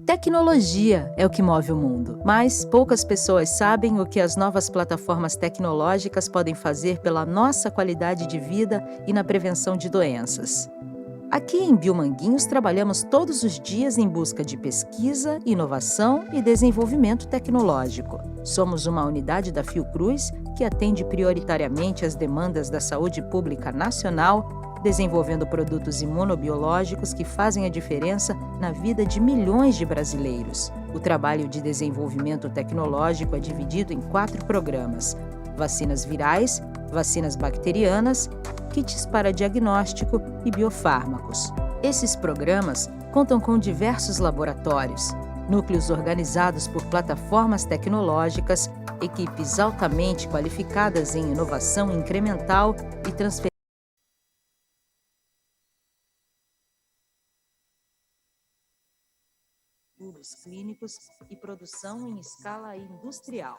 Tecnologia é o que move o mundo, mas poucas pessoas sabem o que as novas plataformas tecnológicas podem fazer pela nossa qualidade de vida e na prevenção de doenças. Aqui em Biomanguinhos trabalhamos todos os dias em busca de pesquisa, inovação e desenvolvimento tecnológico. Somos uma unidade da Fiocruz que atende prioritariamente as demandas da saúde pública nacional, desenvolvendo produtos imunobiológicos que fazem a diferença na vida de milhões de brasileiros. O trabalho de desenvolvimento tecnológico é dividido em 4 programas: vacinas virais, vacinas bacterianas, kits para diagnóstico e biofármacos. Esses programas contam com diversos laboratórios, núcleos organizados por plataformas tecnológicas, equipes altamente qualificadas em inovação incremental e transferência clínicos e produção em escala industrial.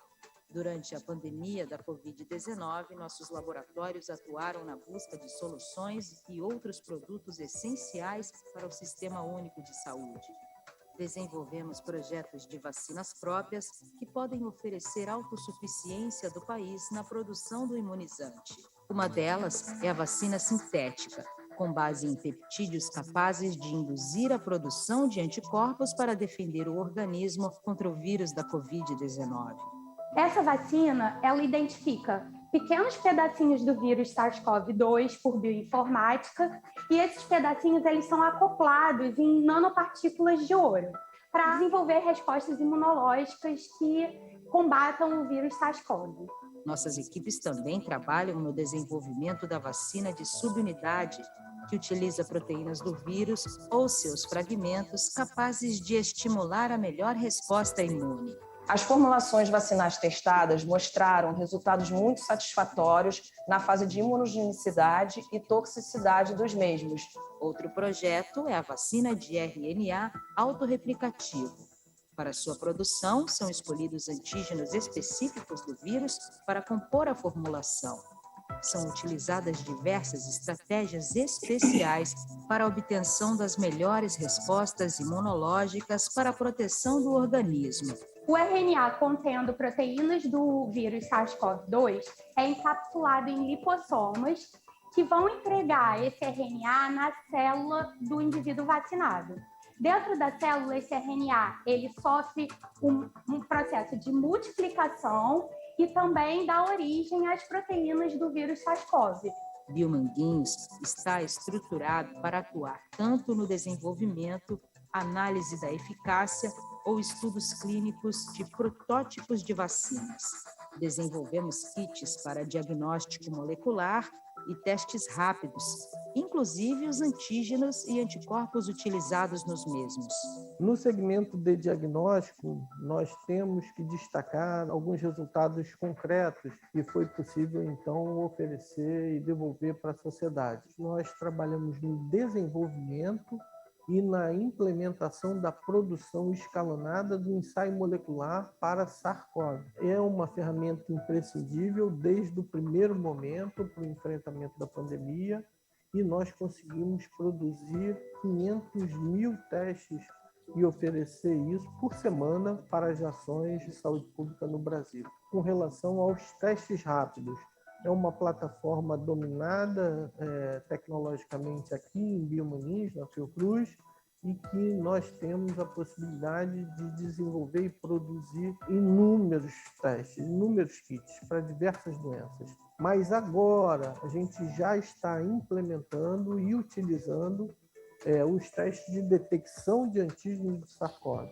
Durante a pandemia da Covid-19, nossos laboratórios atuaram na busca de soluções e outros produtos essenciais para o Sistema Único de Saúde. Desenvolvemos projetos de vacinas próprias que podem oferecer autossuficiência do país na produção do imunizante. Uma delas é a vacina sintética, com base em peptídeos capazes de induzir a produção de anticorpos para defender o organismo contra o vírus da Covid-19. Essa vacina, ela identifica pequenos pedacinhos do vírus SARS-CoV-2 por bioinformática e esses pedacinhos eles são acoplados em nanopartículas de ouro para desenvolver respostas imunológicas que combatam o vírus SARS-CoV. Nossas equipes também trabalham no desenvolvimento da vacina de subunidade, que utiliza proteínas do vírus ou seus fragmentos capazes de estimular a melhor resposta imune. As formulações vacinais testadas mostraram resultados muito satisfatórios na fase de imunogenicidade e toxicidade dos mesmos. Outro projeto é a vacina de RNA autorreplicativo. Para sua produção, são escolhidos antígenos específicos do vírus para compor a formulação. São utilizadas diversas estratégias especiais para a obtenção das melhores respostas imunológicas para a proteção do organismo. O RNA contendo proteínas do vírus SARS-CoV-2 é encapsulado em lipossomas que vão entregar esse RNA na célula do indivíduo vacinado. Dentro da célula, esse RNA ele sofre um processo de multiplicação e também dá origem às proteínas do vírus SARS-CoV. Biomanguinhos está estruturado para atuar tanto no desenvolvimento, análise da eficácia ou estudos clínicos de protótipos de vacinas. Desenvolvemos kits para diagnóstico molecular e testes rápidos, inclusive os antígenos e anticorpos utilizados nos mesmos. No segmento de diagnóstico, nós temos que destacar alguns resultados concretos que foi possível, então, oferecer e devolver para a sociedade. Nós trabalhamos no desenvolvimento e na implementação da produção escalonada do ensaio molecular para SARS-CoV. É uma ferramenta imprescindível desde o primeiro momento para o enfrentamento da pandemia e nós conseguimos produzir 500 mil testes e oferecer isso por semana para as ações de saúde pública no Brasil. Com relação aos testes rápidos, é uma plataforma dominada tecnologicamente aqui em Biomanguinhos, na Fiocruz, e que nós temos a possibilidade de desenvolver e produzir inúmeros testes, inúmeros kits para diversas doenças. Mas agora a gente já está implementando e utilizando os testes de detecção de antígenos do SARS-CoV.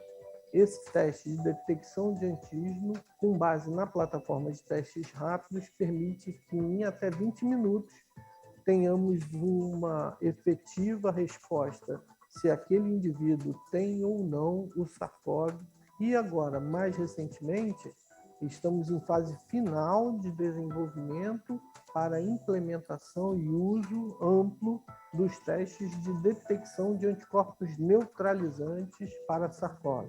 Esse teste de detecção de antígeno, com base na plataforma de testes rápidos, permite que em até 20 minutos tenhamos uma efetiva resposta se aquele indivíduo tem ou não o SARS-CoV. E agora, mais recentemente, estamos em fase final de desenvolvimento para implementação e uso amplo dos testes de detecção de anticorpos neutralizantes para SARS-CoV.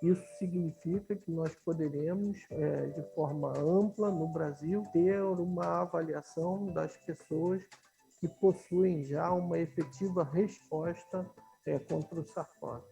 Isso significa que nós poderemos, de forma ampla no Brasil, ter uma avaliação das pessoas que possuem já uma efetiva resposta contra o SARS-CoV.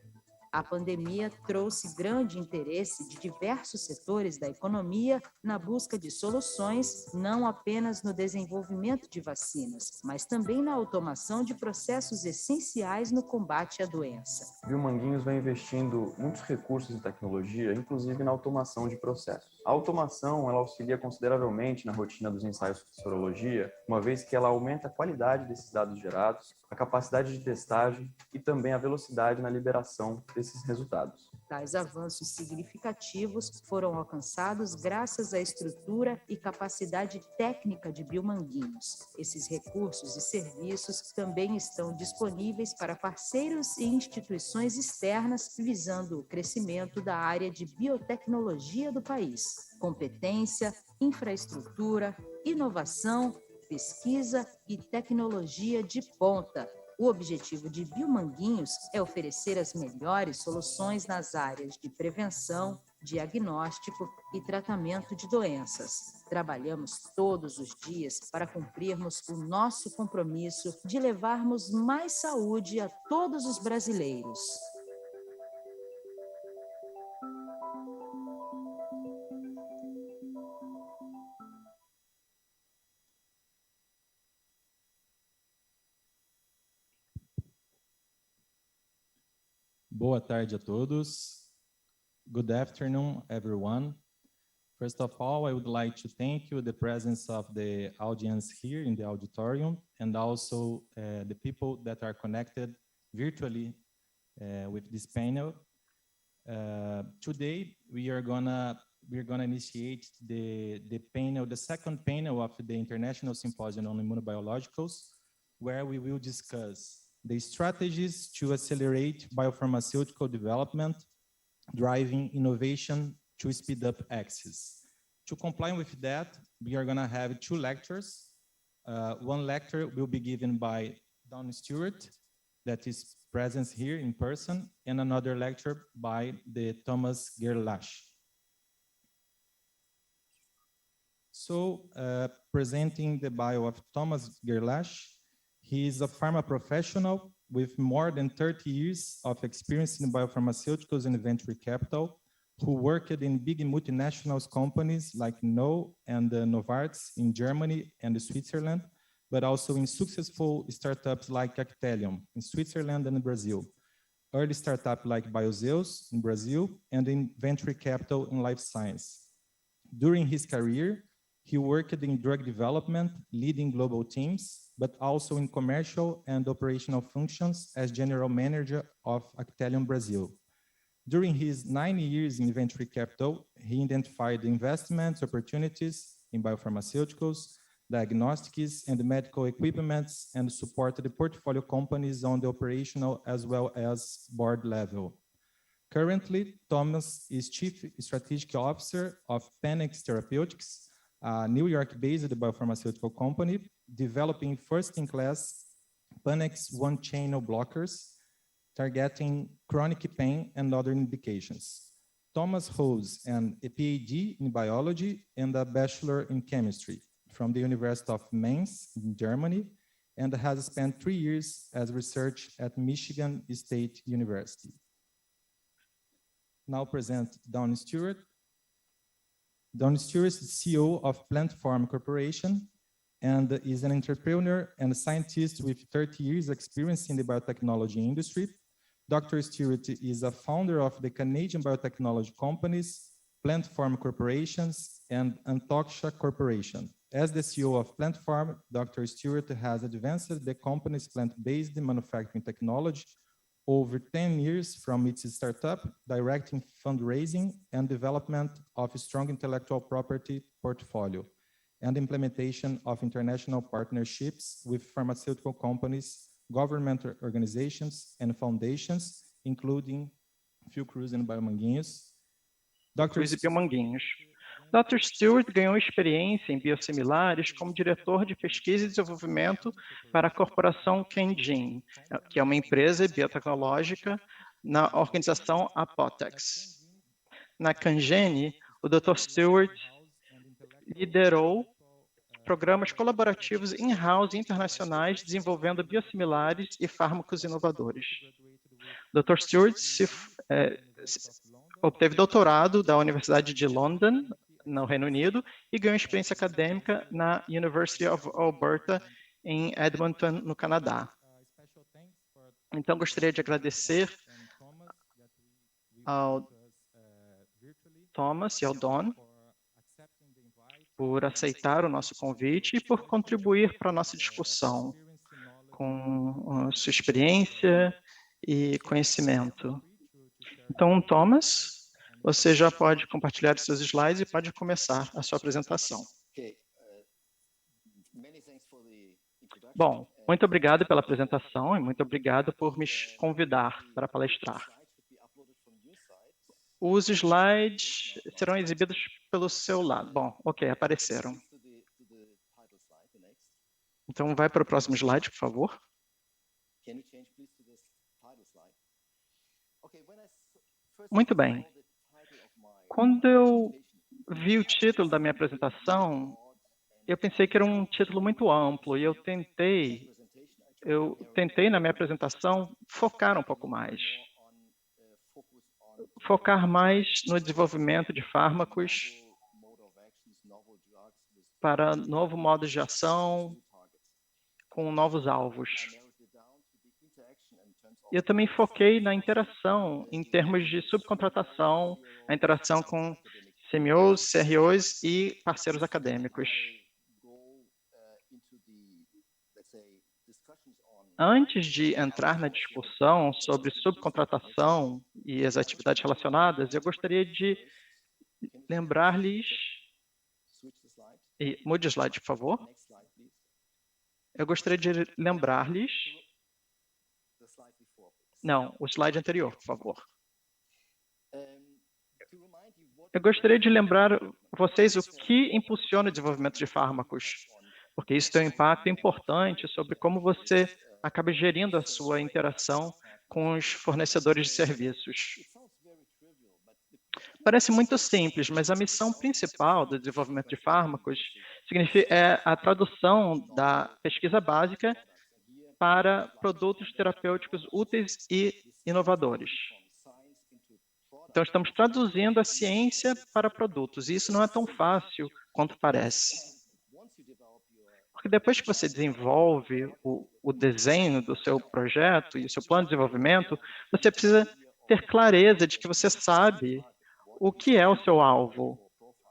A pandemia trouxe grande interesse de diversos setores da economia na busca de soluções, não apenas no desenvolvimento de vacinas, mas também na automação de processos essenciais no combate à doença. Biomanguinhos vem investindo muitos recursos em tecnologia, inclusive na automação de processos. A automação ela auxilia consideravelmente na rotina dos ensaios de sorologia, uma vez que ela aumenta a qualidade desses dados gerados, a capacidade de testagem e também a velocidade na liberação desses resultados. Tais avanços significativos foram alcançados graças à estrutura e capacidade técnica de Biomanguinhos. Esses recursos e serviços também estão disponíveis para parceiros e instituições externas, visando o crescimento da área de biotecnologia do país. Competência, infraestrutura, inovação, pesquisa e tecnologia de ponta. O objetivo de Biomanguinhos é oferecer as melhores soluções nas áreas de prevenção, diagnóstico e tratamento de doenças. Trabalhamos todos os dias para cumprirmos o nosso compromisso de levarmos mais saúde a todos os brasileiros. Boa tarde a todos. Good afternoon, everyone. First of all, I would like to thank you the presence of the audience here in the auditorium and also the people that are connected virtually with this panel. Today, we're gonna initiate the panel, the second panel of the International Symposium on Immunobiologicals, where we will discuss the strategies to accelerate biopharmaceutical development, driving innovation to speed up access. To comply with that, we are going to have two lectures. One lecture will be given by Dawn Stewart, that is present here in person, and another lecture by the Thomas Gerlach. So, presenting the bio of Thomas Gerlach, he is a pharma professional with more than 30 years of experience in biopharmaceuticals and venture capital, who worked in big multinational companies like Novo and Novartis in Germany and Switzerland, but also in successful startups like Actelion in Switzerland and Brazil, early startup like Biozeus in Brazil, and in venture capital in life science. During his career, he worked in drug development, leading global teams, but also in commercial and operational functions as general manager of Actelion Brazil. During his 9 years in venture capital, he identified investment opportunities in biopharmaceuticals, diagnostics, and medical equipments, and supported the portfolio companies on the operational as well as board level. Currently, Thomas is Chief Strategic Officer of Penex Therapeutics, a New York-based biopharmaceutical company developing first-in-class Penex one-channel blockers targeting chronic pain and other indications. Thomas holds a PhD in biology and a bachelor in chemistry from the University of Mainz in Germany, and has spent 3 years as research at Michigan State University. Now present Dawn Stewart. Dawn Stewart is the CEO of Plant Pharma Corporation and is an entrepreneur and a scientist with 30 years experience in the biotechnology industry. Dr. Stewart is a founder of the Canadian biotechnology companies, Plant Pharma Corporations and Antoxa Corporation. As the CEO of Plant Pharma, Dr. Stewart has advanced the company's plant-based manufacturing technology over 10 years from its startup, directing fundraising and development of a strong intellectual property portfolio, and implementation of international partnerships with pharmaceutical companies, government organizations, and foundations, including Fiocruz and Biomanguinhos. Cruz e Biomanguinhos. Dr. Stewart ganhou experiência em biosimilares como diretor de pesquisa e desenvolvimento para a corporação Cangene, que é uma empresa biotecnológica na organização Apotex. Na Cangene, o Dr. Stewart liderou programas colaborativos in-house internacionais desenvolvendo biosimilares e fármacos inovadores. Dr. Stewart obteve doutorado da Universidade de London, no Reino Unido, e ganhou experiência acadêmica na University of Alberta, em Edmonton, no Canadá. Então, gostaria de agradecer ao Thomas e ao Don por aceitar o nosso convite e por contribuir para a nossa discussão com a sua experiência e conhecimento. Então, Thomas, você já pode compartilhar os seus slides e pode começar a sua apresentação. Bom, muito obrigado pela apresentação e muito obrigado por me convidar para palestrar. Os slides serão exibidos pelo seu lado. Bom, ok, apareceram. Então, vai para o próximo slide, por favor. Muito bem. Quando eu vi o título da minha apresentação, eu pensei que era um título muito amplo e eu tentei na minha apresentação focar um pouco mais. Focar mais no desenvolvimento de fármacos para novo modo de ação com novos alvos. Eu também foquei na interação em termos de subcontratação, a interação com CMOs, CROs e parceiros acadêmicos. Antes de entrar na discussão sobre subcontratação e as atividades relacionadas, eu gostaria de lembrar-lhes... Mude o slide, por favor. Eu gostaria de lembrar-lhes... Não, o slide anterior, por favor. Eu gostaria de lembrar vocês o que impulsiona o desenvolvimento de fármacos, porque isso tem um impacto importante sobre como você acaba gerindo a sua interação com os fornecedores de serviços. Parece muito simples, mas a missão principal do desenvolvimento de fármacos é a tradução da pesquisa básica para produtos terapêuticos úteis e inovadores. Então, estamos traduzindo a ciência para produtos, e isso não é tão fácil quanto parece. Porque depois que você desenvolve o desenho do seu projeto e o seu plano de desenvolvimento, você precisa ter clareza de que você sabe o que é o seu alvo,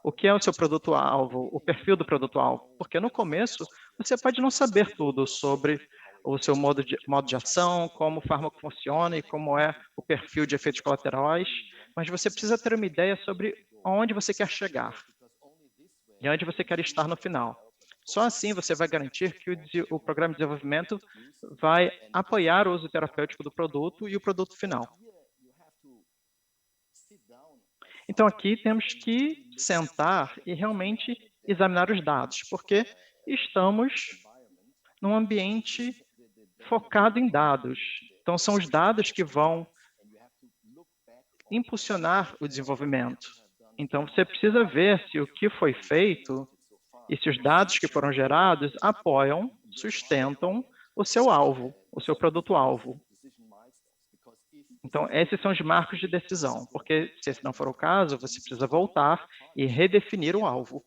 o que é o seu produto-alvo, o perfil do produto-alvo. Porque no começo, você pode não saber tudo sobre o seu modo de ação, como o fármaco funciona e como é o perfil de efeitos colaterais, mas você precisa ter uma ideia sobre onde você quer chegar e onde você quer estar no final. Só assim você vai garantir que o programa de desenvolvimento vai apoiar o uso terapêutico do produto e o produto final. Então, aqui temos que sentar e realmente examinar os dados, porque estamos num ambiente focado em dados. Então, são os dados que vão impulsionar o desenvolvimento. Então, você precisa ver se o que foi feito e se os dados que foram gerados apoiam, sustentam o seu alvo, o seu produto-alvo. Então, esses são os marcos de decisão, porque se esse não for o caso, você precisa voltar e redefinir o alvo.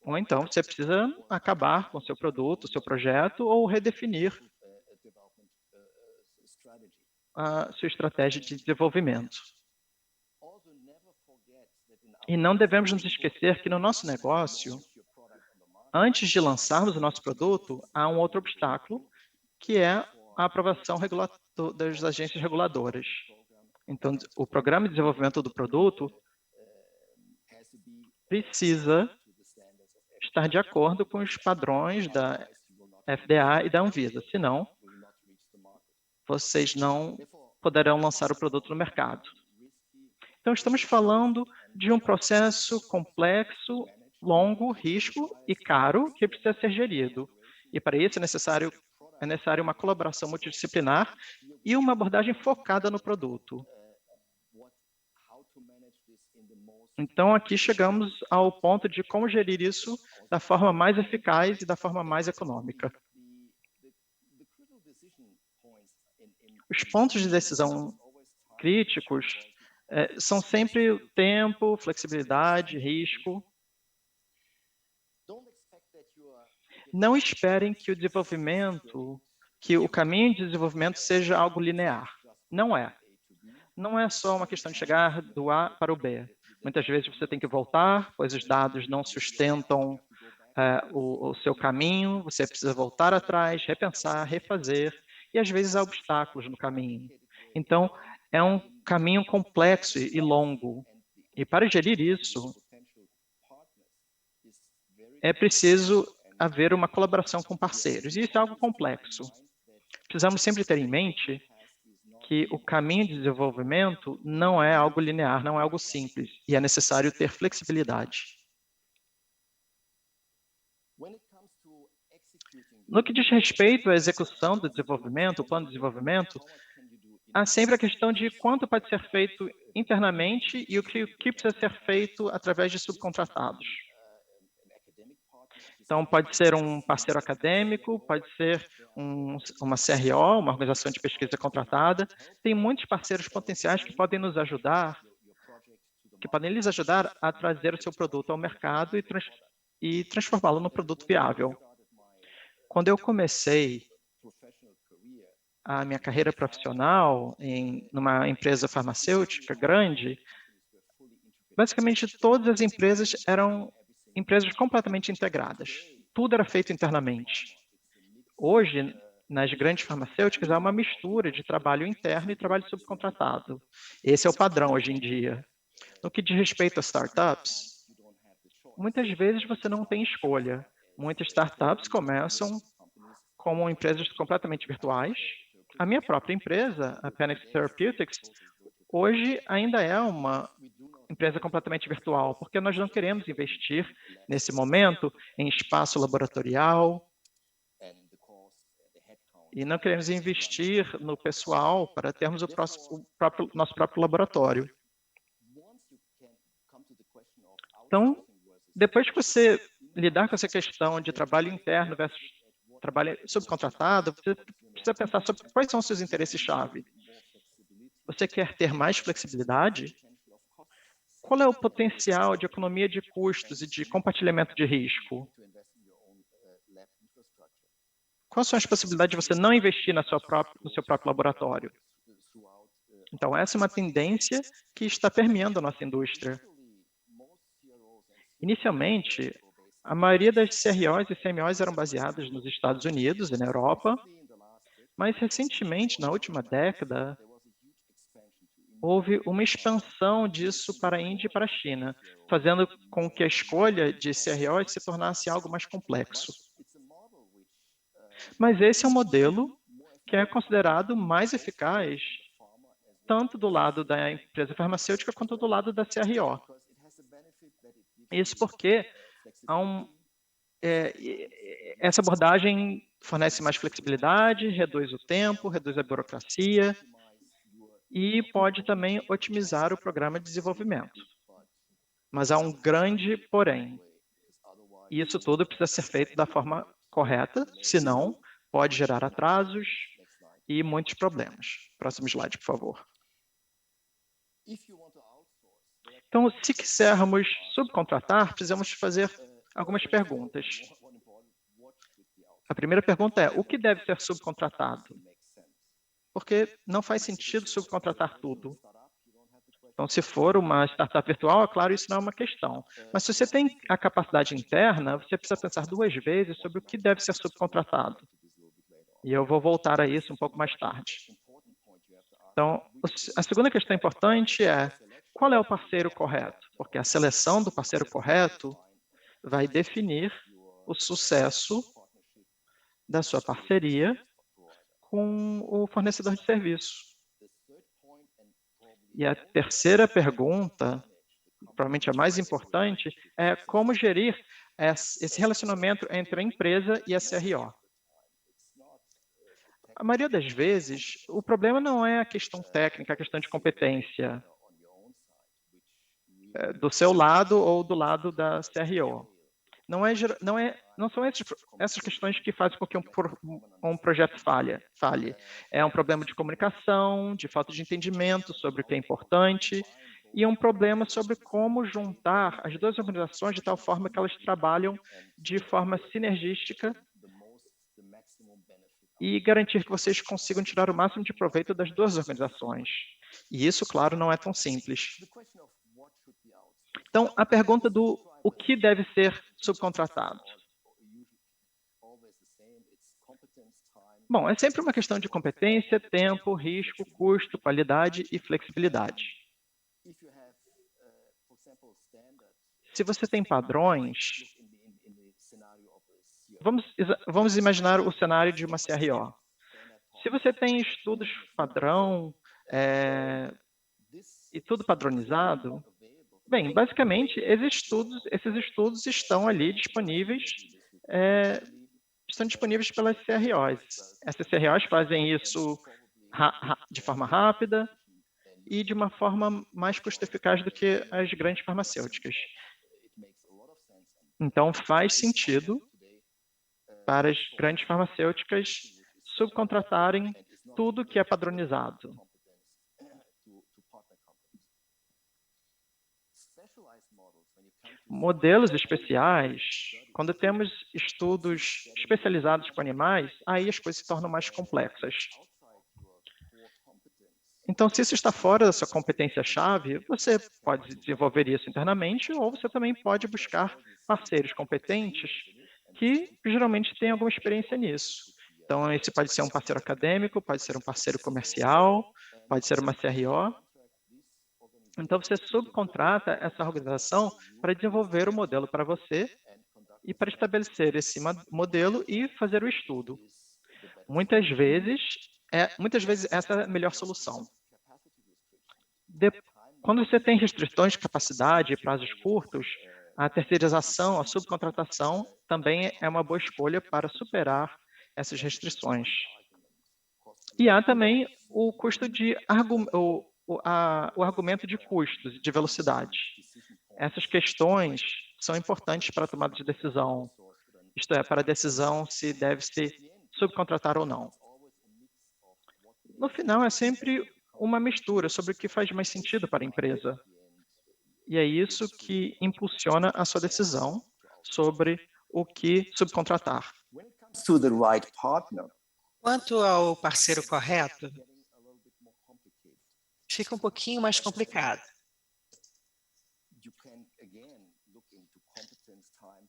Ou então, você precisa acabar com o seu produto, o seu projeto, ou redefinir a sua estratégia de desenvolvimento. E não devemos nos esquecer que no nosso negócio, antes de lançarmos o nosso produto, há um outro obstáculo, que é a aprovação das agências reguladoras. Então, o programa de desenvolvimento do produto precisa estar de acordo com os padrões da FDA e da Anvisa, senão vocês não poderão lançar o produto no mercado. Então, estamos falando de um processo complexo, longo, risco e caro que precisa ser gerido. E para isso é necessário uma colaboração multidisciplinar e uma abordagem focada no produto. Então, aqui chegamos ao ponto de como gerir isso da forma mais eficaz e da forma mais econômica. Os pontos de decisão críticos são sempre o tempo, flexibilidade, risco. Não esperem que o caminho de desenvolvimento seja algo linear. Não é. Não é só uma questão de chegar do A para o B. Muitas vezes você tem que voltar, pois os dados não sustentam o seu caminho, você precisa voltar atrás, repensar, refazer, e às vezes há obstáculos no caminho. Então, é um caminho complexo e longo. E para gerir isso, é preciso haver uma colaboração com parceiros, e isso é algo complexo. Precisamos sempre ter em mente que o caminho de desenvolvimento não é algo linear, não é algo simples, e é necessário ter flexibilidade. No que diz respeito à execução do desenvolvimento, o plano de desenvolvimento, há sempre a questão de quanto pode ser feito internamente e o que precisa ser feito através de subcontratados. Então, pode ser um parceiro acadêmico, pode ser uma CRO, uma organização de pesquisa contratada. Tem muitos parceiros potenciais que podem nos ajudar, que podem lhes ajudar a trazer o seu produto ao mercado e transformá-lo num produto viável. Quando eu comecei a minha carreira profissional numa empresa farmacêutica grande, basicamente todas as empresas eram empresas completamente integradas. Tudo era feito internamente. Hoje, nas grandes farmacêuticas, há uma mistura de trabalho interno e trabalho subcontratado. Esse é o padrão hoje em dia. No que diz respeito a startups, muitas vezes você não tem escolha. Muitas startups começam como empresas completamente virtuais. A minha própria empresa, a Penix Therapeutics, hoje ainda é uma empresa completamente virtual, porque nós não queremos investir, nesse momento, em espaço laboratorial e não queremos investir no pessoal para termos nosso próprio laboratório. Então, depois que você lidar com essa questão de trabalho interno versus trabalho subcontratado, você precisa pensar sobre quais são os seus interesses-chave. Você quer ter mais flexibilidade? Qual é o potencial de economia de custos e de compartilhamento de risco? Quais são as possibilidades de você não investir no seu próprio laboratório? Então, essa é uma tendência que está permeando a nossa indústria. Inicialmente, a maioria das CROs e CMOs eram baseadas nos Estados Unidos e na Europa, mas recentemente, na última década, houve uma expansão disso para a Índia e para a China, fazendo com que a escolha de CROs se tornasse algo mais complexo. Mas esse é um modelo que é considerado mais eficaz, tanto do lado da empresa farmacêutica quanto do lado da CRO. Isso porque essa abordagem fornece mais flexibilidade, reduz o tempo, reduz a burocracia e pode também otimizar o programa de desenvolvimento. Mas há um grande porém. E isso tudo precisa ser feito da forma correta, senão pode gerar atrasos e muitos problemas. Próximo slide, por favor. Então, se quisermos subcontratar, precisamos fazer algumas perguntas. A primeira pergunta é: o que deve ser subcontratado? Porque não faz sentido subcontratar tudo. Então, se for uma startup virtual, é claro, isso não é uma questão. Mas se você tem a capacidade interna, você precisa pensar duas vezes sobre o que deve ser subcontratado. E eu vou voltar a isso um pouco mais tarde. Então, a segunda questão importante é: qual é o parceiro correto? Porque a seleção do parceiro correto vai definir o sucesso da sua parceria com o fornecedor de serviço. E a terceira pergunta, provavelmente a mais importante, é como gerir esse relacionamento entre a empresa e a CRO. A maioria das vezes, o problema não é a questão técnica, a questão de competência do seu lado ou do lado da CRO. Não são essas questões que fazem com que um projeto falhe. É um problema de comunicação, de falta de entendimento sobre o que é importante, e um problema sobre como juntar as duas organizações de tal forma que elas trabalham de forma sinergística e garantir que vocês consigam tirar o máximo de proveito das duas organizações. E isso, claro, não é tão simples. Então, a pergunta do o que deve ser subcontratado? Bom, é sempre uma questão de competência, tempo, risco, custo, qualidade e flexibilidade. Se você tem padrões, vamos imaginar o cenário de uma CRO. Se você tem estudos padrão e tudo padronizado, bem, basicamente, esses estudos estão ali disponíveis, pelas CROs. Essas CROs fazem isso de forma rápida e de uma forma mais custo-eficaz do que as grandes farmacêuticas. Então, faz sentido para as grandes farmacêuticas subcontratarem tudo que é padronizado. Modelos especiais, quando temos estudos especializados com animais, aí as coisas se tornam mais complexas. Então, se isso está fora da sua competência-chave, você pode desenvolver isso internamente ou você também pode buscar parceiros competentes que geralmente têm alguma experiência nisso. Então, esse pode ser um parceiro acadêmico, pode ser um parceiro comercial, pode ser uma CRO. Então, você subcontrata essa organização para desenvolver o modelo para você e para estabelecer esse modelo e fazer o estudo. Muitas vezes essa é a melhor solução. Quando você tem restrições de capacidade e prazos curtos, a terceirização, a subcontratação, também é uma boa escolha para superar essas restrições. E há também o custo o argumento de custos, de velocidade. Essas questões são importantes para a tomada de decisão, isto é, para a decisão se deve se subcontratar ou não. No final, é sempre uma mistura sobre o que faz mais sentido para a empresa. E é isso que impulsiona a sua decisão sobre o que subcontratar. Quanto ao parceiro correto, fica um pouquinho mais complicado.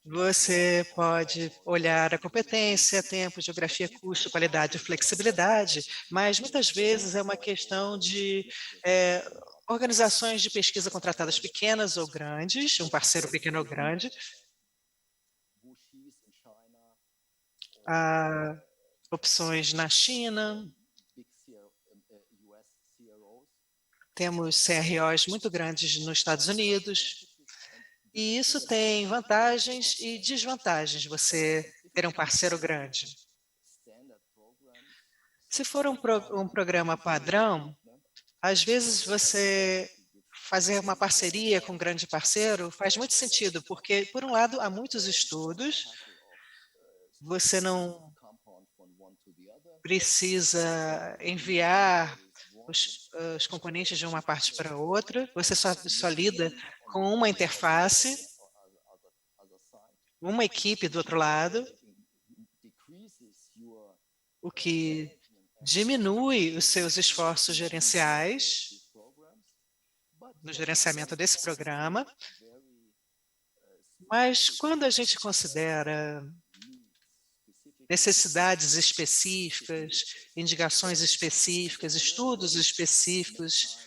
Você pode olhar a competência, tempo, geografia, custo, qualidade e flexibilidade, mas muitas vezes é uma questão de organizações de pesquisa contratadas pequenas ou grandes, um parceiro pequeno ou grande. Há opções na China. Temos CROs muito grandes nos Estados Unidos. E isso tem vantagens e desvantagens, você ter um parceiro grande. Se for um programa padrão, às vezes você fazer uma parceria com um grande parceiro faz muito sentido, porque, por um lado, há muitos estudos, você não precisa enviar os componentes de uma parte para outra, você só lida com uma interface, uma equipe do outro lado, o que diminui os seus esforços gerenciais no gerenciamento desse programa. Mas quando a gente considera necessidades específicas, indicações específicas, estudos específicos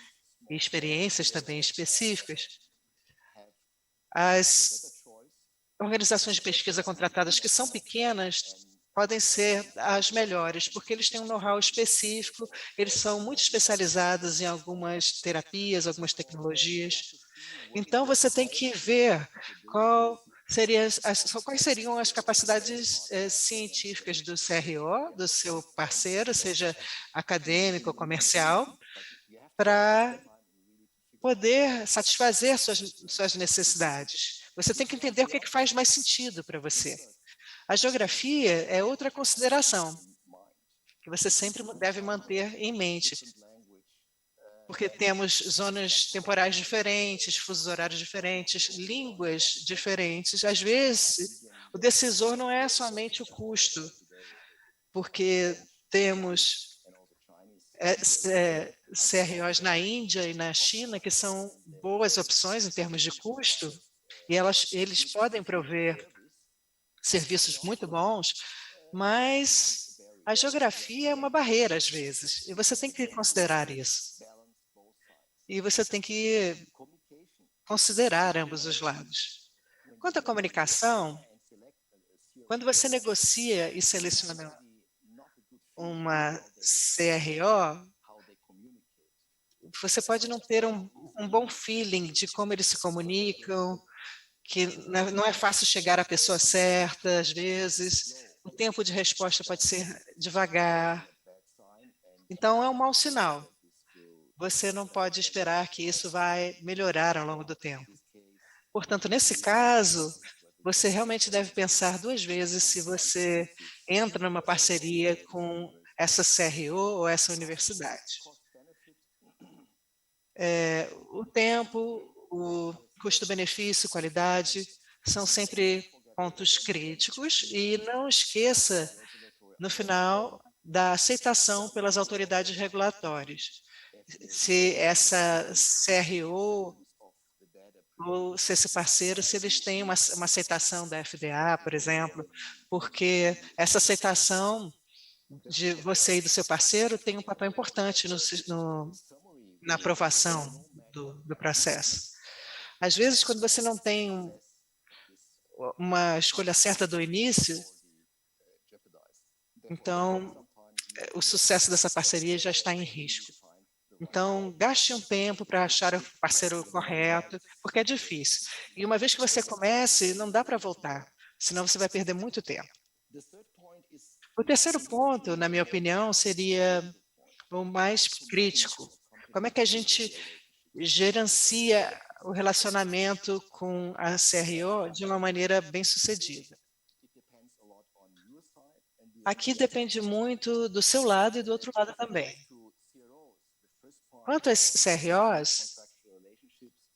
e experiências também específicas, as organizações de pesquisa contratadas que são pequenas podem ser as melhores, porque eles têm um know-how específico, eles são muito especializados em algumas terapias, algumas tecnologias. Então, você tem que ver quais seriam as capacidades científicas do CRO, do seu parceiro, seja acadêmico ou comercial, para poder satisfazer suas necessidades. Você tem que entender o que faz mais sentido para você. A geografia é outra consideração que você sempre deve manter em mente, porque temos zonas temporais diferentes, fusos horários diferentes, línguas diferentes. Às vezes, o decisor não é somente o custo, porque temos CROs na Índia e na China que são boas opções em termos de custo, e eles podem prover serviços muito bons, mas a geografia é uma barreira às vezes, e você tem que considerar isso. E você tem que considerar ambos os lados. Quanto à comunicação, quando você negocia e seleciona uma CRO, você pode não ter um bom feeling de como eles se comunicam, que não é fácil chegar à pessoa certa, às vezes, o tempo de resposta pode ser devagar. Então, é um mau sinal. Você não pode esperar que isso vai melhorar ao longo do tempo. Portanto, nesse caso, você realmente deve pensar 2 vezes se você entra numa parceria com essa CRO ou essa universidade. O tempo, o custo-benefício, qualidade, são sempre pontos críticos, e não esqueça, no final, da aceitação pelas autoridades regulatórias. Se essa CRO ou se esse parceiro, se eles têm uma aceitação da FDA, por exemplo, porque essa aceitação de você e do seu parceiro tem um papel importante na aprovação do processo. Às vezes, quando você não tem uma escolha certa do início, então o sucesso dessa parceria já está em risco. Então, gaste um tempo para achar o parceiro correto, porque é difícil. E uma vez que você comece, não dá para voltar, senão você vai perder muito tempo. O terceiro ponto, na minha opinião, seria o mais crítico. Como é que a gente gerencia o relacionamento com a CRO de uma maneira bem-sucedida? Aqui depende muito do seu lado e do outro lado também. Quanto às CROs,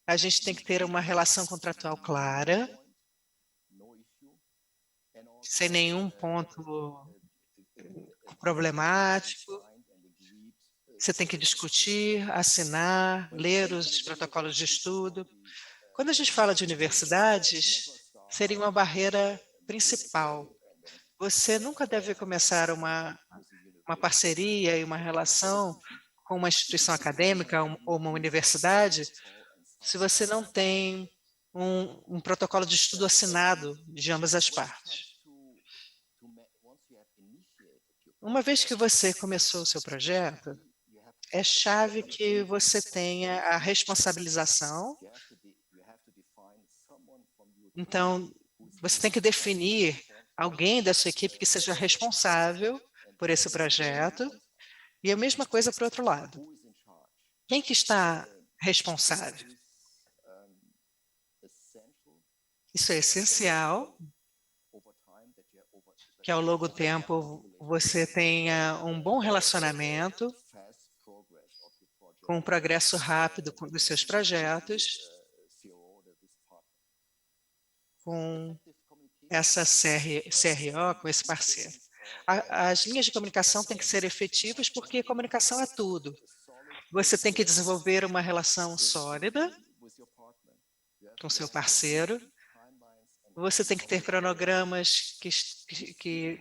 a gente tem que ter uma relação contratual clara, sem nenhum ponto problemático. Você tem que discutir, assinar, ler os protocolos de estudo. Quando a gente fala de universidades, seria uma barreira principal. Você nunca deve começar uma parceria e uma relação com uma instituição acadêmica ou uma universidade se você não tem um protocolo de estudo assinado de ambas as partes. Uma vez que você começou o seu projeto, é chave que você tenha a responsabilização. Então, você tem que definir alguém da sua equipe que seja responsável por esse projeto, e a mesma coisa para o outro lado. Quem que está responsável? Isso é essencial, que ao longo do tempo você tenha um bom relacionamento, com um progresso rápido dos seus projetos, com essa CRO, com esse parceiro. As linhas de comunicação têm que ser efetivas, porque comunicação é tudo. Você tem que desenvolver uma relação sólida com seu parceiro. Você tem que ter cronogramas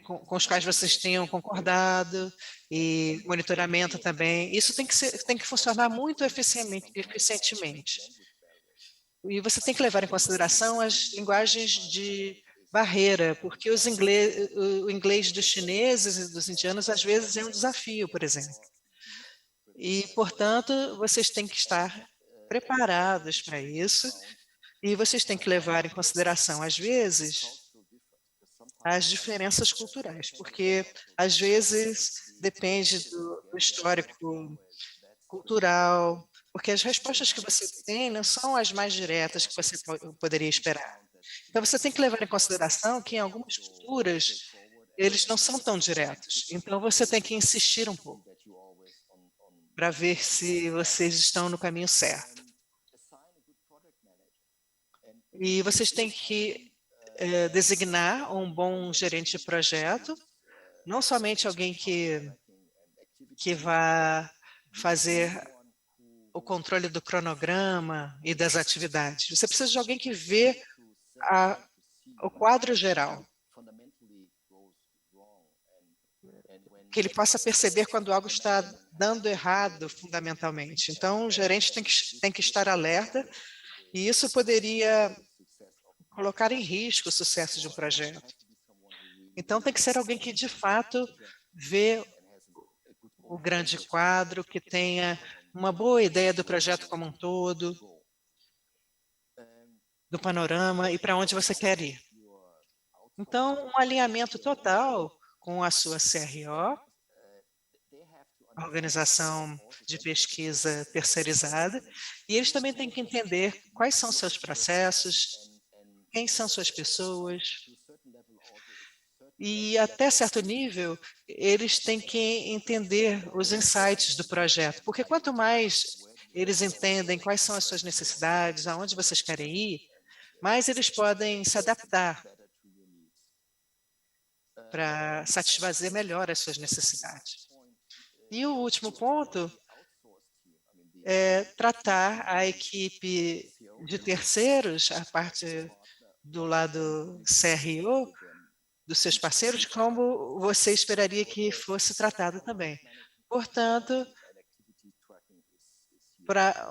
com os quais vocês tenham concordado, e monitoramento também. Isso tem que funcionar muito eficientemente. E você tem que levar em consideração as linguagens de barreira, porque o inglês dos chineses e dos indianos às vezes é um desafio, por exemplo. E, portanto, vocês têm que estar preparados para isso, e vocês têm que levar em consideração, às vezes, as diferenças culturais, porque, às vezes, depende do histórico cultural, porque as respostas que você tem não são as mais diretas que você poderia esperar. Então, você tem que levar em consideração que em algumas culturas eles não são tão diretos. Então, você tem que insistir um pouco para ver se vocês estão no caminho certo. E vocês têm que designar um bom gerente de projeto, não somente alguém que vai fazer o controle do cronograma e das atividades. Você precisa de alguém que vê o quadro geral, que ele possa perceber quando algo está dando errado fundamentalmente. Então, o gerente tem que estar alerta, e isso poderia colocar em risco o sucesso de um projeto. Então, tem que ser alguém que, de fato, vê o grande quadro, que tenha uma boa ideia do projeto como um todo, do panorama e para onde você quer ir. Então, um alinhamento total com a sua CRO, a organização de pesquisa terceirizada, e eles também têm que entender quais são seus processos, quem são suas pessoas, e até certo nível, eles têm que entender os insights do projeto, porque quanto mais eles entendem quais são as suas necessidades, aonde vocês querem ir, mais eles podem se adaptar para satisfazer melhor as suas necessidades. E o último ponto é tratar a equipe de terceiros, a parte do lado CRO, dos seus parceiros, como você esperaria que fosse tratado também. Portanto, para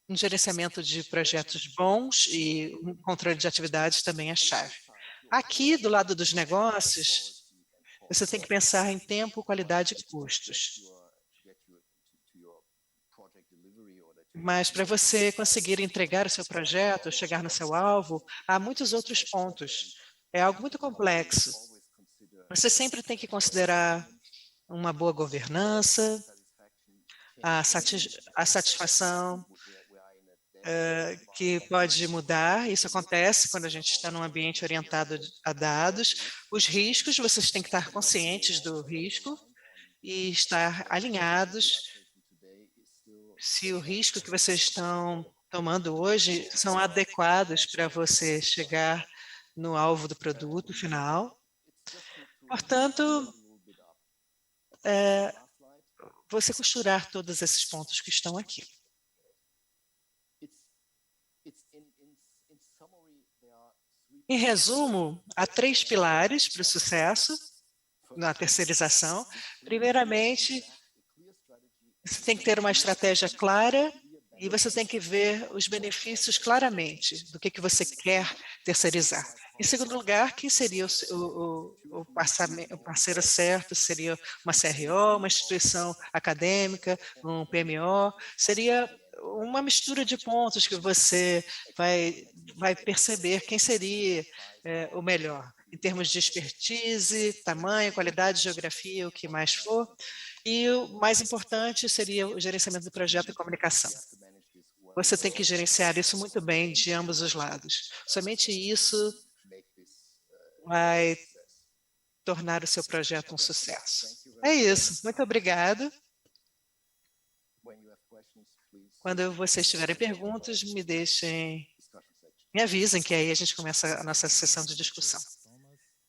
um gerenciamento de projetos bons e um controle de atividades também é chave. Aqui, do lado dos negócios, você tem que pensar em tempo, qualidade e custos. Mas para você conseguir entregar o seu projeto, chegar no seu alvo, há muitos outros pontos. É algo muito complexo. Você sempre tem que considerar uma boa governança, a satisfação que pode mudar. Isso acontece quando a gente está num ambiente orientado a dados. Os riscos, vocês têm que estar conscientes do risco e estar alinhados se o risco que vocês estão tomando hoje são adequados para você chegar no alvo do produto final. Portanto, você costurar todos esses pontos que estão aqui. Em resumo, há 3 pilares para o sucesso na terceirização. Primeiramente, você tem que ter uma estratégia clara e você tem que ver os benefícios claramente do que você quer terceirizar. Em segundo lugar, quem seria o parceiro certo? Seria uma CRO, uma instituição acadêmica, um PMO? Seria uma mistura de pontos que você vai perceber quem seria o melhor, em termos de expertise, tamanho, qualidade, geografia, o que mais for. E o mais importante seria o gerenciamento do projeto e comunicação. Você tem que gerenciar isso muito bem de ambos os lados. Somente isso vai tornar o seu projeto um sucesso. É isso. Muito obrigado. Quando vocês tiverem perguntas, me avisem, que aí a gente começa a nossa sessão de discussão.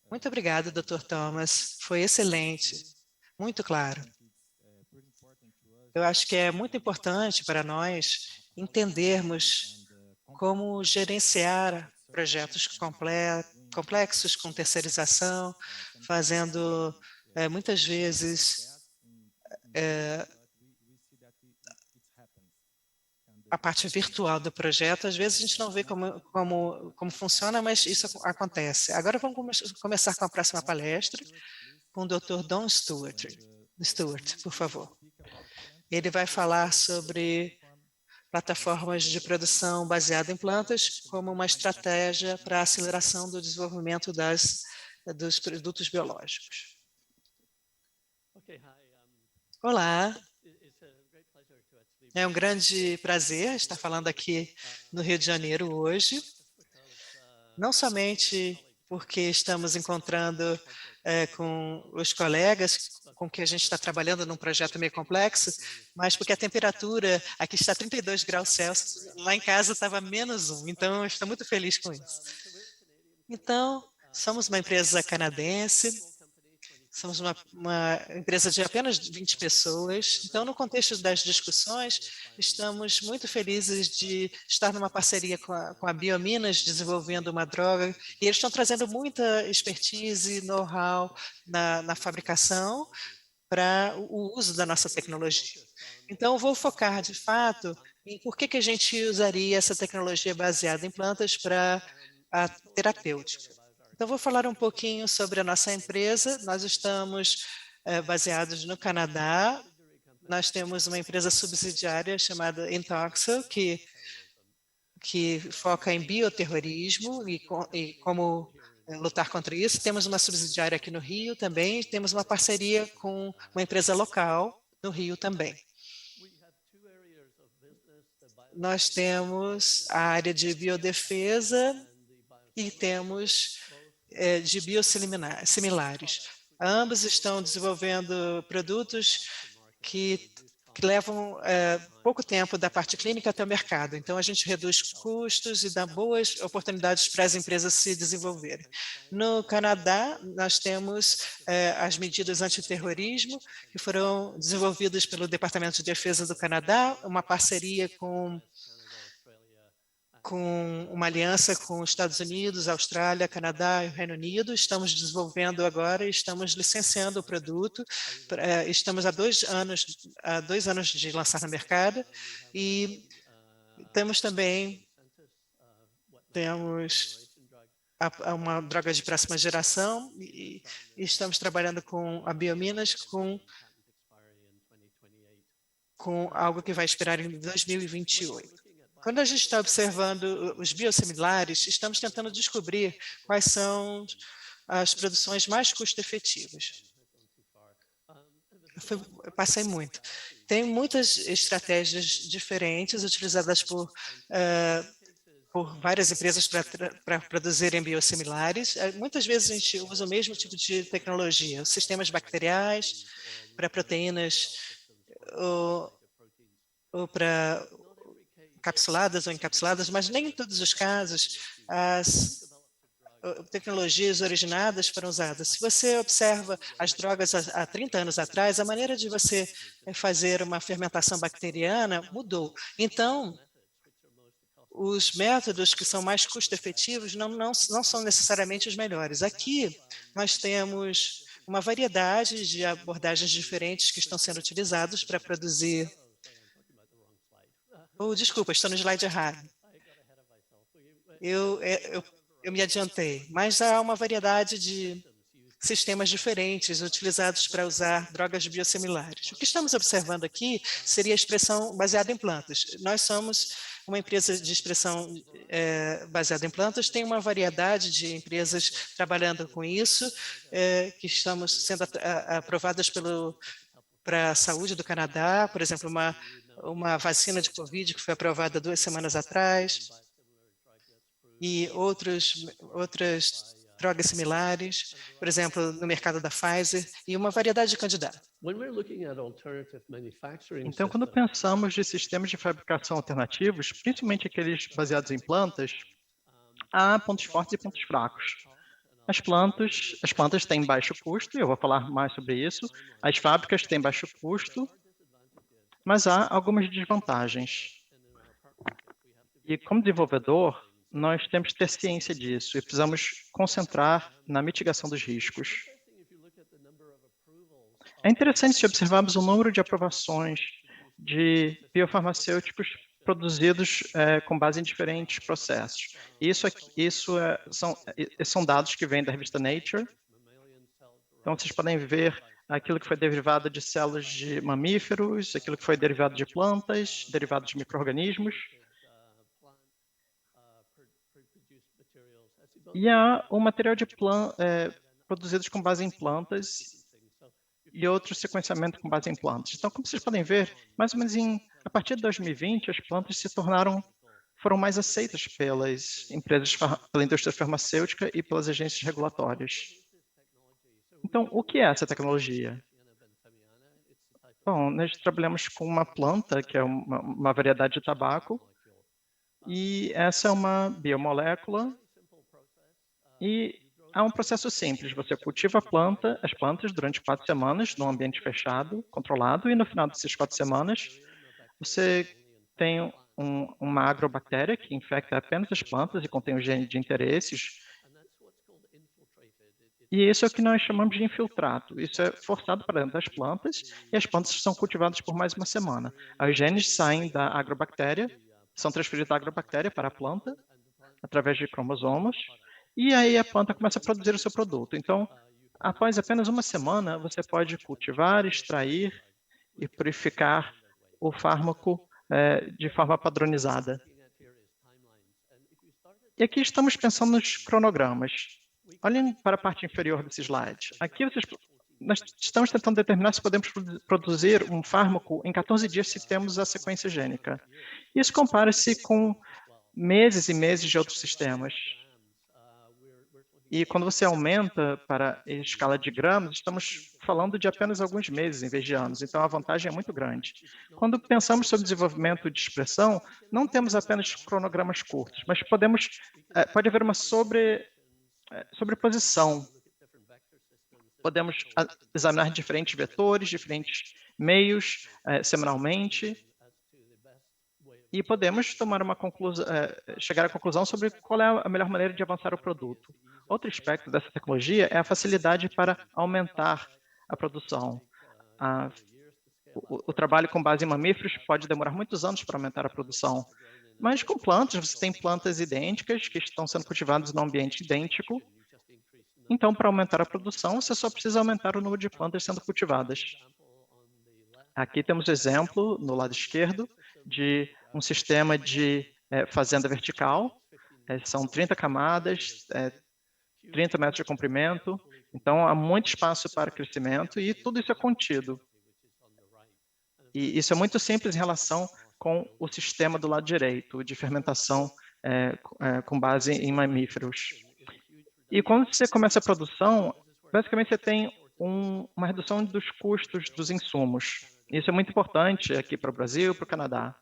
Muito obrigado, Dr. Thomas. Foi excelente, muito claro. Eu acho que é muito importante para nós entendermos como gerenciar projetos complexos com terceirização, fazendo muitas vezes a parte virtual do projeto. Às vezes a gente não vê como funciona, mas isso acontece. Agora vamos começar com a próxima palestra, com o Dr. Don Stewart. Stewart, por favor. Ele vai falar sobre plataformas de produção baseada em plantas como uma estratégia para a aceleração do desenvolvimento dos produtos biológicos. Olá, é um grande prazer estar falando aqui no Rio de Janeiro hoje. não somente porque estamos encontrando com os colegas com que a gente está trabalhando num projeto meio complexo, mas porque a temperatura aqui está 32 graus Celsius, lá em casa estava -1, então eu estou muito feliz com isso. Então, somos uma empresa canadense, somos uma empresa de apenas 20 pessoas, então no contexto das discussões, estamos muito felizes de estar numa parceria com a Biominas, desenvolvendo uma droga, e eles estão trazendo muita expertise, know-how na fabricação para o uso da nossa tecnologia. Então, vou focar, de fato, em por que a gente usaria essa tecnologia baseada em plantas para a terapêutica. Então, vou falar um pouquinho sobre a nossa empresa. Nós estamos baseados no Canadá. Nós temos uma empresa subsidiária chamada Intoxo, que foca em bioterrorismo e como lutar contra isso. Temos uma subsidiária aqui no Rio também. Temos uma parceria com uma empresa local no Rio também. Nós temos a área de biodefesa e temos de biosimilares. Ambos estão desenvolvendo produtos que levam pouco tempo da parte clínica até o mercado. Então, a gente reduz custos e dá boas oportunidades para as empresas se desenvolverem. No Canadá, nós temos as medidas antiterrorismo, que foram desenvolvidas pelo Departamento de Defesa do Canadá, uma parceria com uma aliança com os Estados Unidos, Austrália, Canadá e o Reino Unido. Estamos desenvolvendo agora e estamos licenciando o produto. Estamos há 2 anos de lançar no mercado e temos uma droga de próxima geração e estamos trabalhando com a Biominas com algo que vai expirar em 2028. Quando a gente está observando os biosimilares, estamos tentando descobrir quais são as produções mais custo-efetivas. Eu passei muito. Tem muitas estratégias diferentes utilizadas por várias empresas para produzirem biosimilares. Muitas vezes a gente usa o mesmo tipo de tecnologia, sistemas bacteriais para proteínas ou para capsuladas ou encapsuladas, mas nem em todos os casos as tecnologias originadas foram usadas. Se você observa as drogas há 30 anos atrás, a maneira de você fazer uma fermentação bacteriana mudou. Então, os métodos que são mais custo-efetivos não são necessariamente os melhores. Aqui, nós temos uma variedade de abordagens diferentes que estão sendo utilizados para produzir. Desculpa, estou no slide errado. Eu me adiantei, mas há uma variedade de sistemas diferentes utilizados para usar drogas biosimilares. O que estamos observando aqui seria a expressão baseada em plantas. Nós somos uma empresa de expressão baseada em plantas, tem uma variedade de empresas trabalhando com isso, que estamos sendo aprovadas para a saúde do Canadá, por exemplo, uma vacina de Covid que foi aprovada 2 semanas atrás, e outras drogas similares, por exemplo, no mercado da Pfizer, e uma variedade de candidatos. Então, quando pensamos de sistemas de fabricação alternativos, principalmente aqueles baseados em plantas, há pontos fortes e pontos fracos. As plantas têm baixo custo, e eu vou falar mais sobre isso. As fábricas têm baixo custo, mas há algumas desvantagens. E como desenvolvedor, nós temos que ter ciência disso e precisamos concentrar na mitigação dos riscos. É interessante se observarmos o número de aprovações de biofarmacêuticos produzidos com base em diferentes processos. São dados que vêm da revista Nature. Então, vocês podem ver aquilo que foi derivado de células de mamíferos, aquilo que foi derivado de plantas, derivado de micro-organismos. E há um material de produzidos com base em plantas e outro sequenciamento com base em plantas. Então, como vocês podem ver, mais ou menos a partir de 2020, as plantas foram mais aceitas pelas empresas, pela indústria farmacêutica e pelas agências regulatórias. Então, o que é essa tecnologia? Bom, nós trabalhamos com uma planta, que é uma variedade de tabaco, e essa é uma biomolécula, e há um processo simples. Você cultiva as plantas durante 4 semanas, num ambiente fechado, controlado, e no final dessas 4 semanas, você tem uma agrobactéria que infecta apenas as plantas e contém o gene de interesses. E isso é o que nós chamamos de infiltrato. Isso é forçado para dentro das plantas e as plantas são cultivadas por mais uma semana. Os genes saem da agrobactéria, são transferidos da agrobactéria para a planta, através de cromossomos, e aí a planta começa a produzir o seu produto. Então, após apenas uma semana, você pode cultivar, extrair e purificar o fármaco de forma padronizada. E aqui estamos pensando nos cronogramas. Olhem para a parte inferior desse slide. Aqui nós estamos tentando determinar se podemos produzir um fármaco em 14 dias se temos a sequência gênica. Isso compara-se com meses e meses de outros sistemas. E quando você aumenta para a escala de gramas, estamos falando de apenas alguns meses em vez de anos, então a vantagem é muito grande. Quando pensamos sobre desenvolvimento de expressão, não temos apenas cronogramas curtos, mas pode haver uma sobreposição. Podemos examinar diferentes vetores, diferentes meios, semanalmente, e podemos tomar chegar à conclusão sobre qual é a melhor maneira de avançar o produto. Outro aspecto dessa tecnologia é a facilidade para aumentar a produção. O trabalho com base em mamíferos pode demorar muitos anos para aumentar a produção, mas com plantas, você tem plantas idênticas que estão sendo cultivadas num ambiente idêntico. Então, para aumentar a produção, você só precisa aumentar o número de plantas sendo cultivadas. Aqui temos o exemplo, no lado esquerdo, de um sistema de fazenda vertical. São 30 camadas, 30 metros de comprimento. Então, há muito espaço para crescimento e tudo isso é contido. E isso é muito simples em relação com o sistema do lado direito, de fermentação com base em mamíferos. E quando você começa a produção, basicamente você tem uma redução dos custos dos insumos. Isso é muito importante aqui para o Brasil e para o Canadá.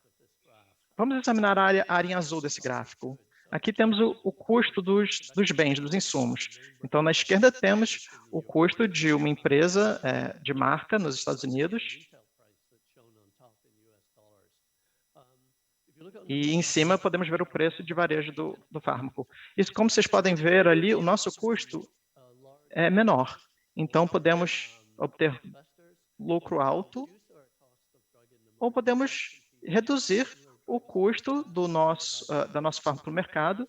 Vamos examinar a área em azul desse gráfico. Aqui temos o custo dos bens, dos insumos. Então, na esquerda temos o custo de uma empresa de marca nos Estados Unidos. E em cima podemos ver o preço de varejo do fármaco. Isso, como vocês podem ver ali, o nosso custo é menor. Então, podemos obter lucro alto ou podemos reduzir o custo da nosso fármaco no mercado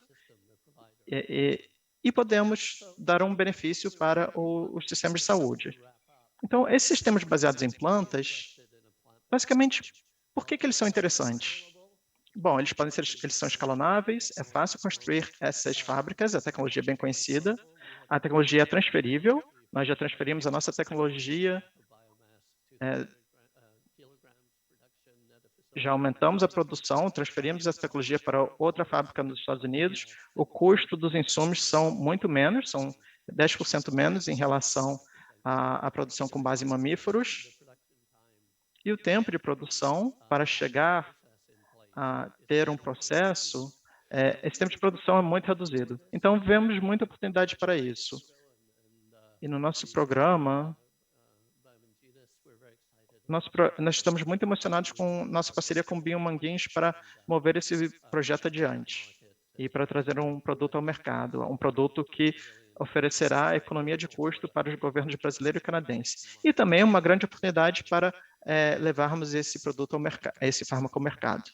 e podemos dar um benefício para os sistemas de saúde. Então, esses sistemas baseados em plantas, basicamente, por que eles são interessantes? Bom, eles são escalonáveis, é fácil construir essas fábricas, a tecnologia é bem conhecida, a tecnologia é transferível, nós já transferimos a nossa tecnologia, já aumentamos a produção, transferimos essa tecnologia para outra fábrica nos Estados Unidos, o custo dos insumos são muito menos, são 10% menos em relação à produção com base em mamíferos, e o tempo de produção para chegar a ter um processo, esse tempo de produção é muito reduzido. Então, vemos muita oportunidade para isso. E no nosso programa, nós estamos muito emocionados com nossa parceria com Biomanguinhos para mover esse projeto adiante e para trazer um produto ao mercado, um produto que oferecerá economia de custo para os governos brasileiro e canadense. E também uma grande oportunidade para levarmos esse produto ao mercado, esse fármaco ao mercado.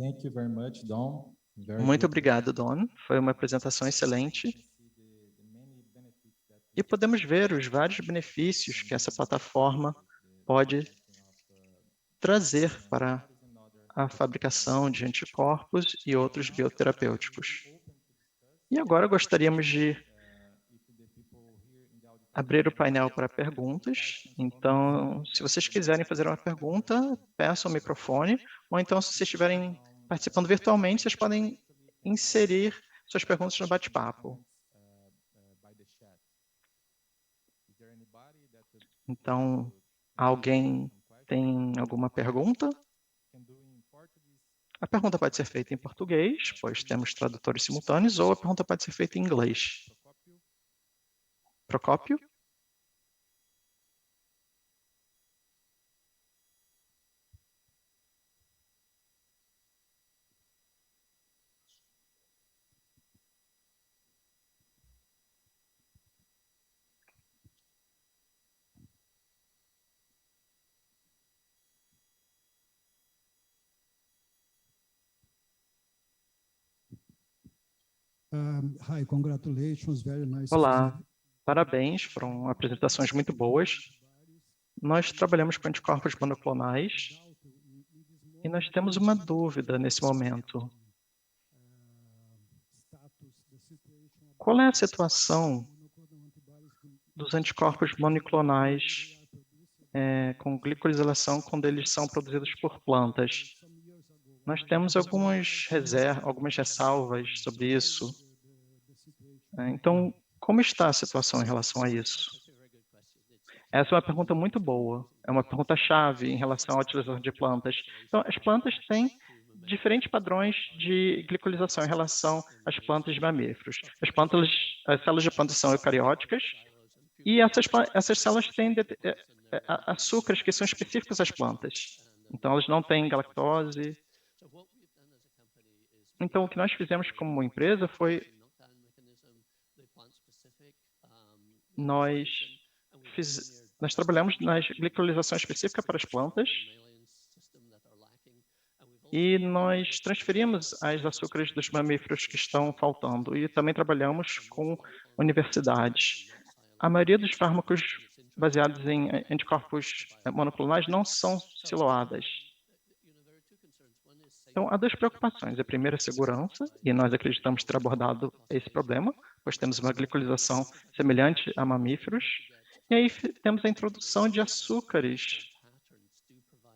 Thank you very much, Don. Muito obrigado, Don. Foi uma apresentação excelente. E podemos ver os vários benefícios que essa plataforma pode trazer para a fabricação de anticorpos e outros bioterapêuticos. E agora gostaríamos de abrir o painel para perguntas. Então, se vocês quiserem fazer uma pergunta, peçam o microfone, ou então, se vocês estiverem participando virtualmente, vocês podem inserir suas perguntas no bate-papo. Então, alguém tem alguma pergunta? A pergunta pode ser feita em português, pois temos tradutores simultâneos, ou a pergunta pode ser feita em inglês. Procópio? Hi, congratulations, very nice. Olá, parabéns, foram apresentações muito boas. Nós trabalhamos com anticorpos monoclonais e nós temos uma dúvida nesse momento. Qual é a situação dos anticorpos monoclonais com glicosilação quando eles são produzidos por plantas? Nós temos algumas ressalvas sobre isso. Então, como está a situação em relação a isso? Essa é uma pergunta muito boa. É uma pergunta-chave em relação à utilização de plantas. Então, as plantas têm diferentes padrões de glicolização em relação às plantas de mamíferos. As células de plantas são eucarióticas e essas células têm açúcares que são específicos às plantas. Então, elas não têm galactose. Então, o que nós fizemos como empresa foi nós trabalhamos na glicolização específica para as plantas e nós transferimos as açúcares dos mamíferos que estão faltando e também trabalhamos com universidades. A maioria dos fármacos baseados em anticorpos monoclonais não são siloadas. Então, há duas preocupações. A primeira é a segurança, e nós acreditamos ter abordado esse problema, pois temos uma glicolização semelhante a mamíferos, e aí temos a introdução de açúcares.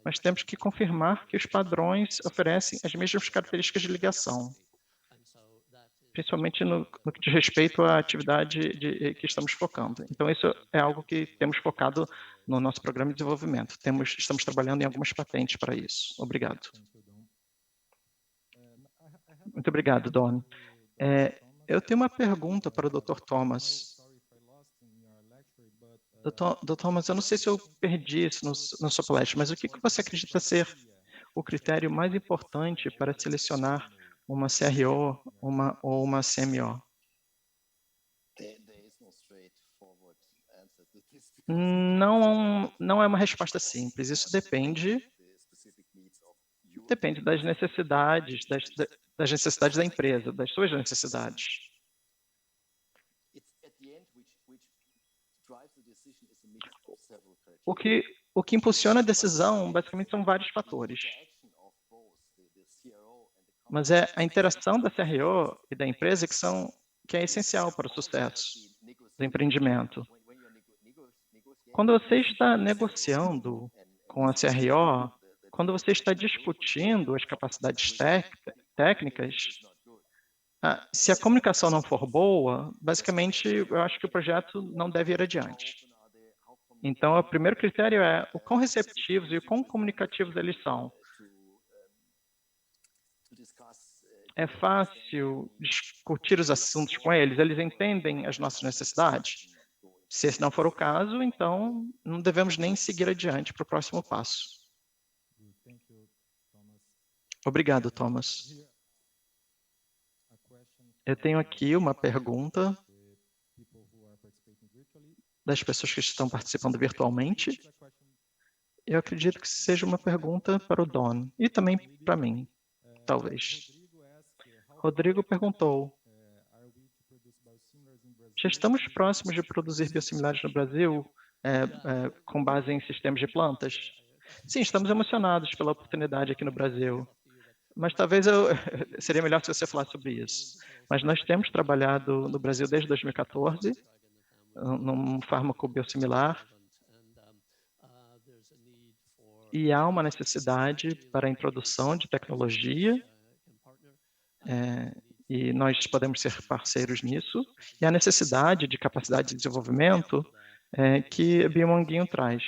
Nós temos que confirmar que os padrões oferecem as mesmas características de ligação, principalmente no que diz respeito à atividade que estamos focando. Então, isso é algo que temos focado no nosso programa de desenvolvimento. Estamos trabalhando em algumas patentes para isso. Obrigado. Muito obrigado, Don. Eu tenho uma pergunta para o Dr. Thomas. Dr. Thomas, eu não sei se eu perdi isso na sua palestra, mas o que você acredita ser o critério mais importante para selecionar uma CRO ou uma CMO? Não é uma resposta simples. Isso depende das necessidades, das necessidades da empresa, das suas necessidades. O que impulsiona a decisão, basicamente, são vários fatores. Mas é a interação da CRO e da empresa que é essencial para o sucesso do empreendimento. Quando você está negociando com a CRO, quando você está discutindo as capacidades técnicas, se a comunicação não for boa, basicamente, eu acho que o projeto não deve ir adiante. Então, o primeiro critério é o quão receptivos e o quão comunicativos eles são. É fácil discutir os assuntos com eles? Eles entendem as nossas necessidades? Se esse não for o caso, então não devemos nem seguir adiante para o próximo passo. Obrigado, Thomas. Eu tenho aqui uma pergunta das pessoas que estão participando virtualmente. Eu acredito que seja uma pergunta para o Don e também para mim, talvez. Rodrigo perguntou: já estamos próximos de produzir biosimilares no Brasil com base em sistemas de plantas? Sim, estamos emocionados pela oportunidade aqui no Brasil. Mas talvez seria melhor se você falasse sobre isso. Mas nós temos trabalhado no Brasil desde 2014 num fármaco biosimilar, e há uma necessidade para a introdução de tecnologia, e nós podemos ser parceiros nisso, e a necessidade de capacidade de desenvolvimento que a Biomanguinho traz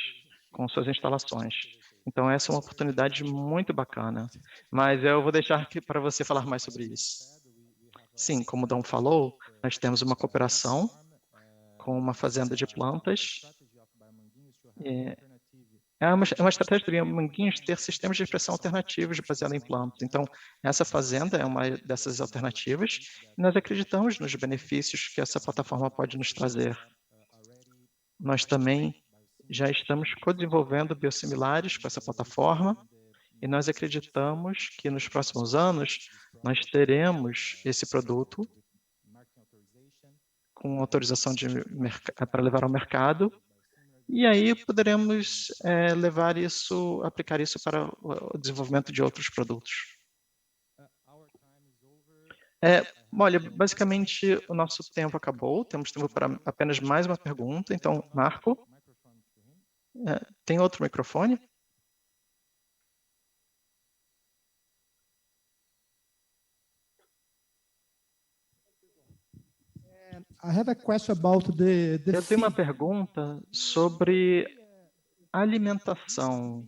com suas instalações. Então, essa é uma oportunidade muito bacana, mas eu vou deixar aqui para você falar mais sobre isso. Sim, como o Dom falou, nós temos uma cooperação com uma fazenda de plantas. É uma estratégia do Biomanguinhos ter sistemas de expressão alternativos baseados em plantas. Então, essa fazenda é uma dessas alternativas e nós acreditamos nos benefícios que essa plataforma pode nos trazer. Nós também já estamos co-desenvolvendo biosimilares com essa plataforma e nós acreditamos que nos próximos anos nós teremos esse produto com autorização para levar ao mercado e aí poderemos aplicar isso para o desenvolvimento de outros produtos. Olha, basicamente o nosso tempo acabou, temos tempo para apenas mais uma pergunta, então, Marco, tem outro microfone? Eu tenho uma pergunta sobre alimentação.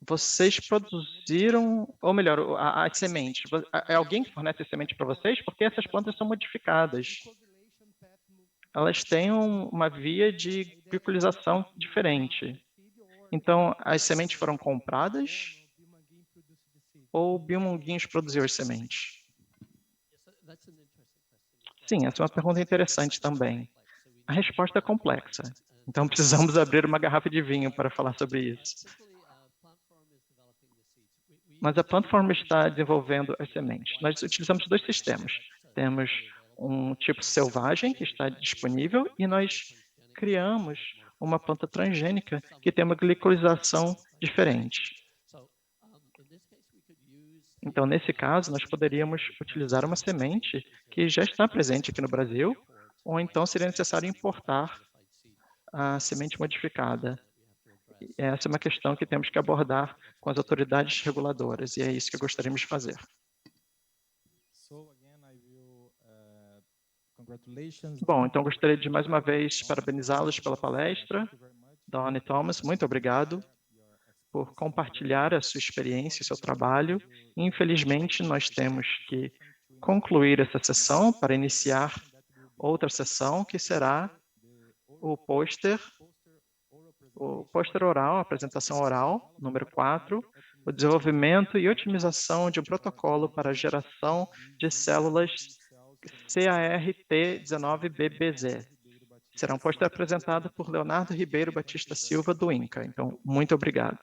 Vocês produziram, ou melhor, as sementes, é alguém que fornece as sementes para vocês? Porque essas plantas são modificadas. Elas têm uma via de glicolização diferente. Então, as sementes foram compradas ou o Biomanguinhos produziu as sementes? Sim, essa é uma pergunta interessante também. A resposta é complexa. Então, precisamos abrir uma garrafa de vinho para falar sobre isso. Mas a plataforma está desenvolvendo as sementes. Nós utilizamos dois sistemas. Temos um tipo selvagem que está disponível e nós criamos uma planta transgênica que tem uma glicolização diferente. Então, nesse caso, nós poderíamos utilizar uma semente que já está presente aqui no Brasil, ou então seria necessário importar a semente modificada. Essa é uma questão que temos que abordar com as autoridades reguladoras, e é isso que gostaríamos de fazer. Bom, então gostaria de mais uma vez parabenizá-los pela palestra. Dawn e Thomas, muito obrigado por compartilhar a sua experiência e seu trabalho. Infelizmente, nós temos que concluir essa sessão para iniciar outra sessão, que será o pôster oral, a apresentação oral, número 4, o desenvolvimento e otimização de um protocolo para a geração de células CART19BBZ. Será um pôster apresentado por Leonardo Ribeiro Batista Silva, do INCA. Então, muito obrigado.